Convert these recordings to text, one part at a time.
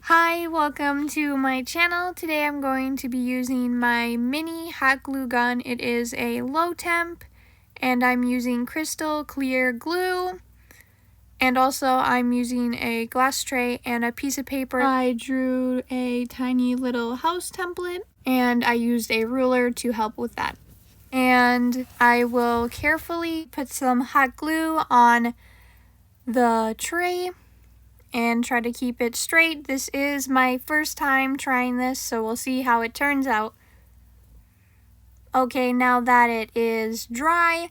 Hi, welcome to my channel. Today I'm going to be using my mini hot glue gun. It is a low temp and I'm using crystal clear glue. And also I'm using a glass tray and a piece of paper. I drew a tiny little house template and I used a ruler to help with that. And I will carefully put some hot glue on the tray and try to keep it straight. This is my first time trying this, so we'll see how it turns out. Okay, now that it is dry,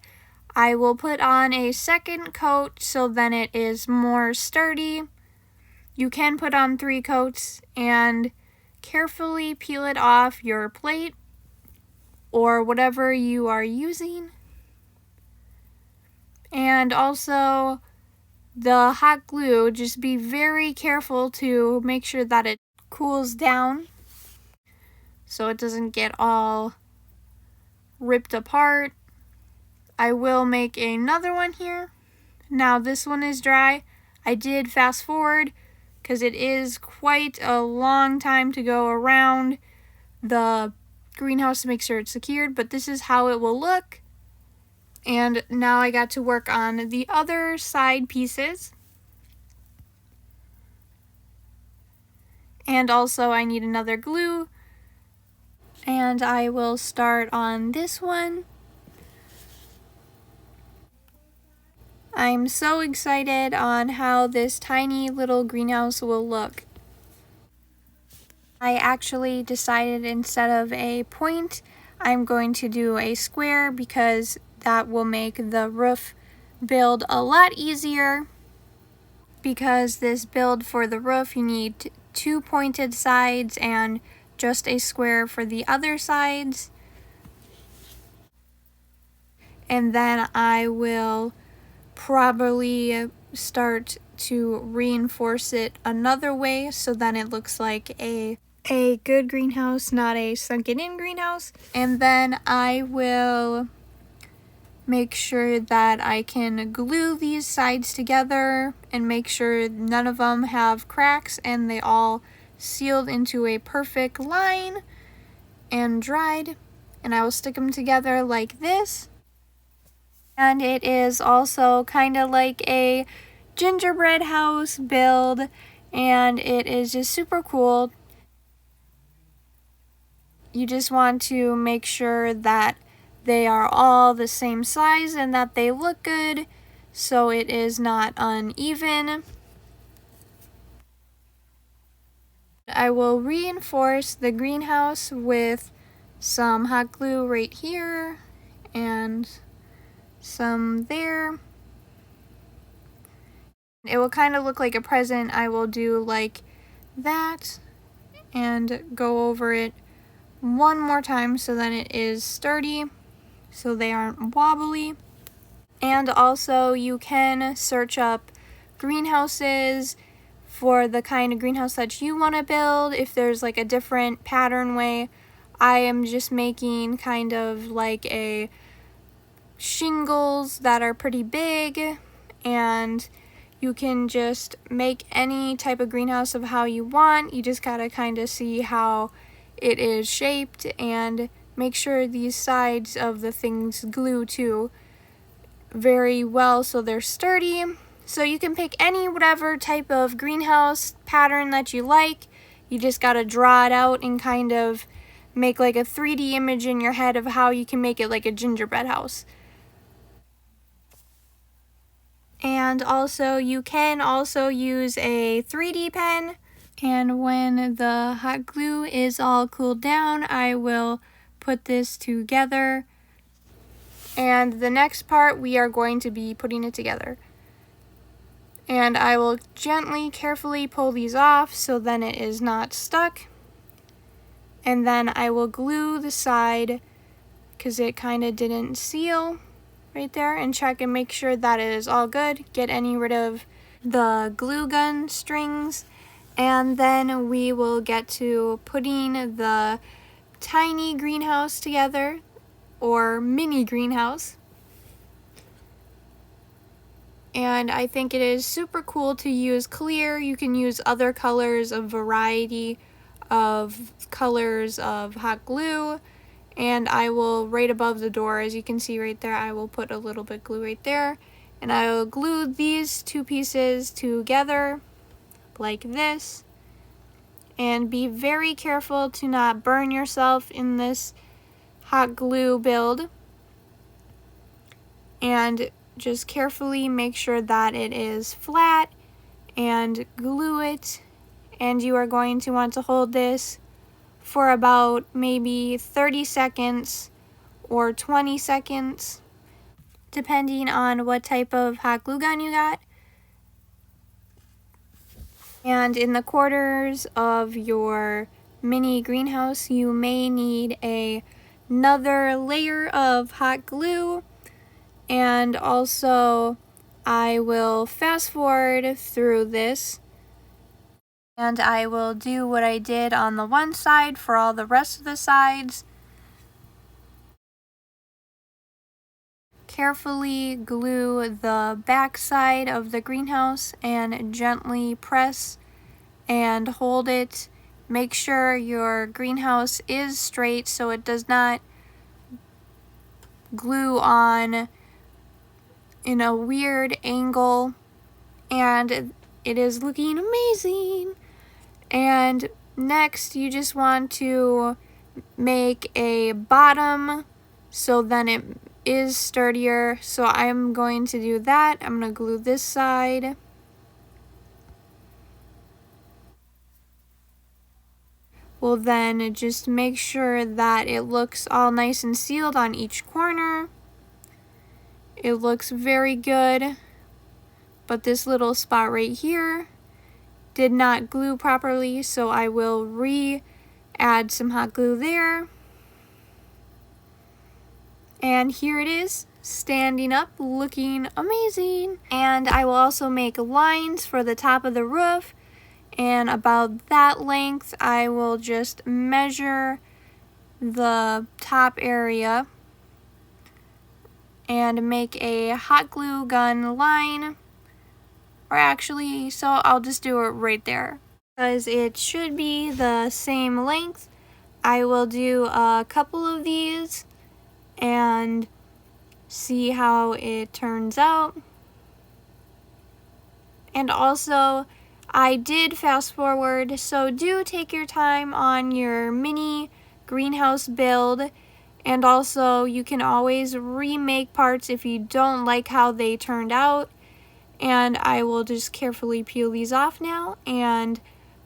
I will put on a second coat so then it is more sturdy. You can put on 3 coats and carefully peel it off your plate or whatever you are using. And also, the hot glue, just be very careful to make sure that it cools down so it doesn't get all ripped apart. I will make another one here. Now this one is dry. I did fast forward because it is quite a long time to go around the greenhouse to make sure it's secured, but this is how it will look. And now I got to work on the other side pieces. And also I need another glue. And I will start on this one. I'm so excited on how this tiny little greenhouse will look. I actually decided instead of a point, I'm going to do a square because that will make the roof build a lot easier. Because this build for the roof, you need 2 pointed sides and just a square for the other sides. And then I will probably start to reinforce it another way so then it looks like a good greenhouse, not a sunken in greenhouse. And then I will make sure that I can glue these sides together and make sure none of them have cracks and they all sealed into a perfect line and dried. And I will stick them together like this. And it is also kind of like a gingerbread house build, and it is just super cool. You just want to make sure that they are all the same size and that they look good so it is not uneven. I will reinforce the greenhouse with some hot glue right here and some there. It will kind of look like a present. I will do like that and go over it one more time so that it is sturdy, so they aren't wobbly. And also you can search up greenhouses for the kind of greenhouse that you want to build if there's like a different pattern way. I am just making kind of like a shingles that are pretty big, and you can just make any type of greenhouse of how you want. You just gotta kind of see how it is shaped and make sure these sides of the things glue too very well so they're sturdy. So you can pick any whatever type of greenhouse pattern that you like. You just gotta draw it out and kind of make like a 3D image in your head of how you can make it like a gingerbread house. And also you can also use a 3D pen, and when the hot glue is all cooled down, I will put this together. And the next part we are going to be putting it together. And I will gently, carefully pull these off so then it is not stuck. And then I will glue the side because it kind of didn't seal right there, and check and make sure that it is all good. Get rid of the glue gun strings, and then we will get to putting the tiny greenhouse together, or mini greenhouse. And I think it is super cool to use clear. You can use other colors, a variety of colors of hot glue. And I will, right above the door, as you can see right there, I will put a little bit glue right there. And I will glue these two pieces together like this. And be very careful to not burn yourself in this hot glue build. And just carefully make sure that it is flat and glue it. And you are going to want to hold this for about maybe 30 seconds or 20 seconds, depending on what type of hot glue gun you got. And in the corners of your mini greenhouse, you may need another layer of hot glue. And also, I will fast forward through this, and I will do what I did on the one side for all the rest of the sides. Carefully glue the back side of the greenhouse and gently press and hold it. Make sure your greenhouse is straight so it does not glue on in a weird angle, and it is looking amazing. And next you just want to make a bottom so then it is sturdier. So I'm going to do that. I'm going to glue this side. We'll then just make sure that it looks all nice and sealed on each corner. It looks very good, but this little spot right here did not glue properly, so I will add some hot glue there. And here it is, standing up, looking amazing. And I will also make lines for the top of the roof, and about that length I will just measure the top area and make a hot glue gun line. Or actually, so I'll just do it right there, because it should be the same length. I will do a couple of these and see how it turns out. And also, I did fast forward, so do take your time on your mini greenhouse build. And also, you can always remake parts if you don't like how they turned out. And I will just carefully peel these off now and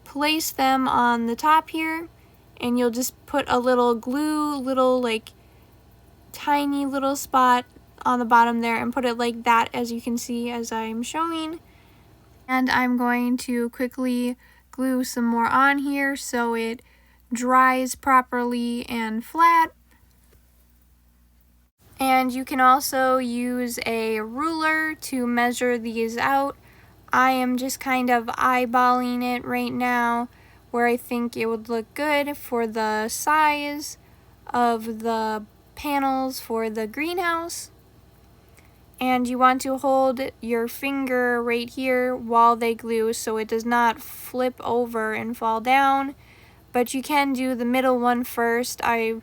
place them on the top here. And you'll just put a little glue, like tiny little spot on the bottom there and put it like that, as you can see as I'm showing. And I'm going to quickly glue some more on here so it dries properly and flat. And you can also use a ruler to measure these out. I am just kind of eyeballing it right now where I think it would look good for the size of the panels for the greenhouse. And you want to hold your finger right here while they glue so it does not flip over and fall down. But you can do the middle one first. I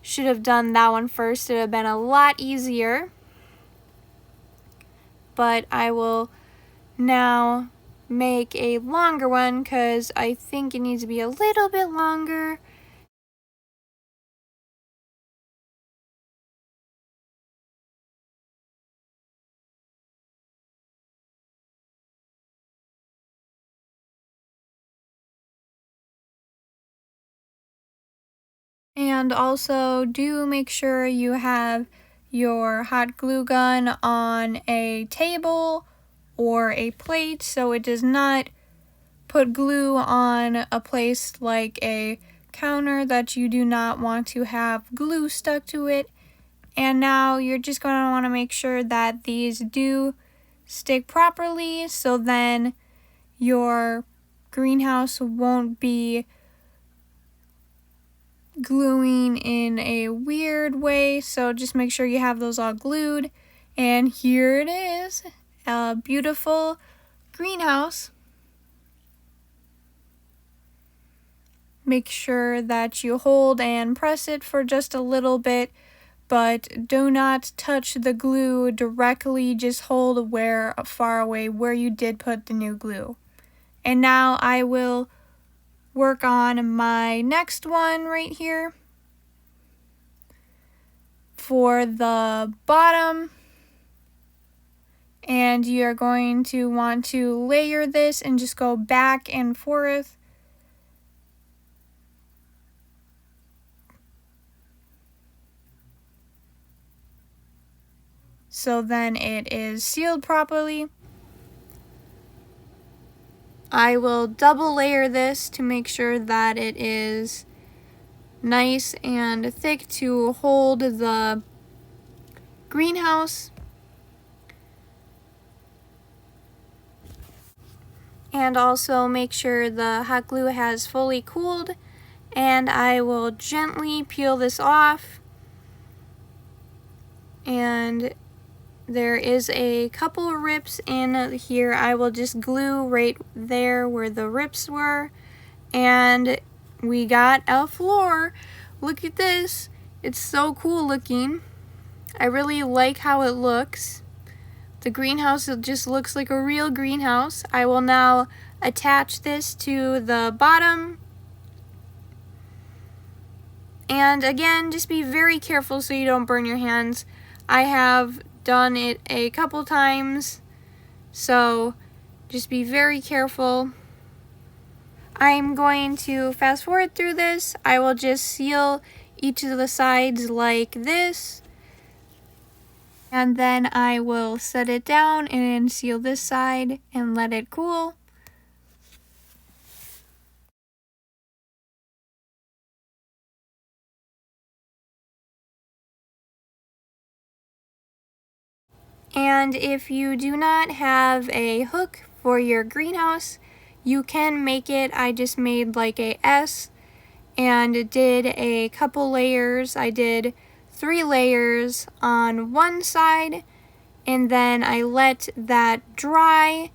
should have done that one first. It would have been a lot easier. But I will now make a longer one because I think it needs to be a little bit longer. And also do make sure you have your hot glue gun on a table or a plate so it does not put glue on a place like a counter that you do not want to have glue stuck to it. And now you're just going to want to make sure that these do stick properly so then your greenhouse won't be gluing in a weird way. So just make sure you have those all glued. And here it is. a beautiful greenhouse. Make sure that you hold and press it for just a little bit, but do not touch the glue directly. Just hold far away where you did put the new glue. And now I will work on my next one right here. For the bottom, and you're going to want to layer this and just go back and forth. So then it is sealed properly. I will double layer this to make sure that it is nice and thick to hold the greenhouse. And also make sure the hot glue has fully cooled, and I will gently peel this off. And there is a couple of rips in here. I will just glue right there where the rips were, and we got a floor. Look at this. It's so cool looking. I really like how it looks. The greenhouse, it just looks like a real greenhouse. I will now attach this to the bottom. And again, just be very careful so you don't burn your hands. I have done it a couple times, so just be very careful. I'm going to fast forward through this. I will just seal each of the sides like this. And then I will set it down and seal this side and let it cool. And if you do not have a hook for your greenhouse, you can make it. I just made like a S and did a couple layers. I did 3 layers on one side, and then I let that dry,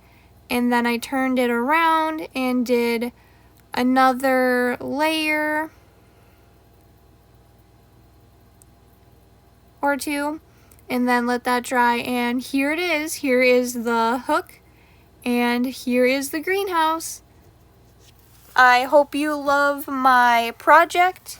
and then I turned it around and did another layer or 2, and then let that dry, and here it is. Here is the hook, and here is the greenhouse. I hope you love my project.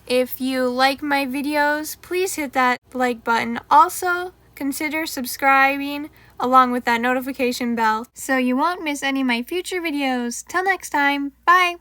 If you like my videos, please hit that like button. Also, consider subscribing along with that notification bell so you won't miss any of my future videos. Till next time, bye!